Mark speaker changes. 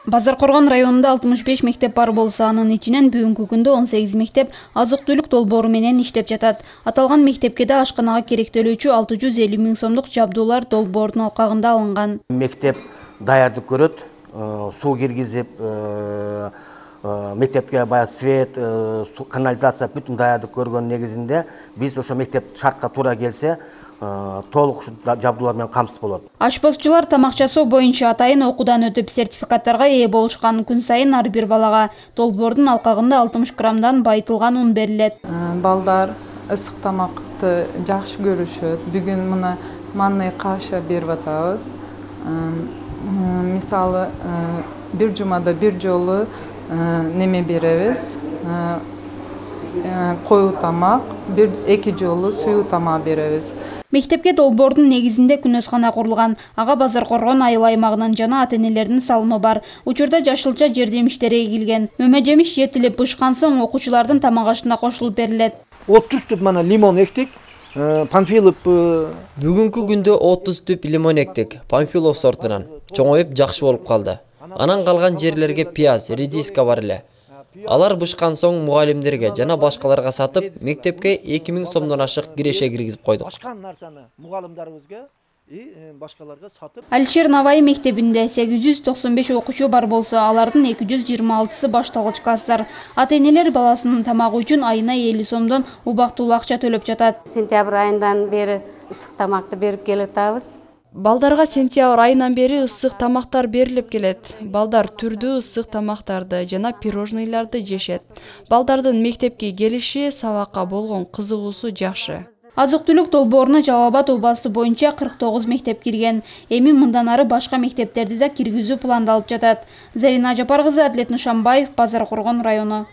Speaker 1: Базаркоргон районунда 65 мектеп бар болсо, анын ичинен бүгүнкү күндө 18 мектеп азык-түлүк долбоору менен иштеп жатат. Аталган мектепке да ашканага керектелүүчү 650 миң сомдук жабдуулар долбоордун алкагында алынган.
Speaker 2: Мектеп даярдык көрөт, суу киргизип, мектепке баягы свет, канализация бүтүн даярдык көргөн негизинде биз ошо мектеп шартка туура келсе толук жабдуулар менен камсыз болот.
Speaker 1: Ашпозчулар тамак жасоо боюнча атайын окуудан өтүп сертификаттарга ээ болушкан. Күн сайын ар бир балага долбоордун алкагында 60 граммдан байытылган ун берилет.
Speaker 3: Балдар ысык тамакты жакшы көрүшөт. Бүгүн мына манный каша берип атабыз. Мисалы, бир жумада бир жолу неме беребиз. Коюу тамак, эки жолу суюу тамак беребиз.
Speaker 1: Мектепке долбоордун негизинде күнөзкана курулган. Ага Базаркоргон айыл аймагынан жана ата-энелердин салымы бар. Учурда жашылча жардемиштери эгилген. Мөмө-жемиш жетилип бышкан соң окуучулардын тамак ашына кошулуп берилет.
Speaker 4: 30 түп мана лимон эктик. Панфилов
Speaker 5: Бүгүнкү күндө 30 түп лимон эктик. Панфилов сортунан. Чоңоюп жакшы болуп калды. Анан калган жерлерге пияз, редиска бар эле. Алар бышкан соң мугалимдерге жана башкаларга сатып, мектепке 2000 сомдон ашык киреше киргизип койдук.
Speaker 1: Алишер Навай мектебинде 895 окуучу бар болсо, алардын 226сы башталгыч класстар. Ата-энелер баласынын тамагы үчүн айына 50 сомдон убактылуу акча төлөп жатат.
Speaker 6: Сентябрь айынан бери ысык тамакты берип келатабыз.
Speaker 7: Балдарга сентябрь айынан бери ысык тамактар берилип келет. Балдар түрдүү ысык тамактарды жана пирожныйларды жешет. Балдардын мектепке келиши, сабакка болгон кызыгуусу жакшы.
Speaker 1: Азык-түлүк долбооруна Жалал Абад областы боюнча 49 мектеп кирген. Эми мындан ары башка мектептерди да киргизүү пландалып жатат. Зарина Жапар кызы, Адлет Нушанбаев, Базаркоргон району.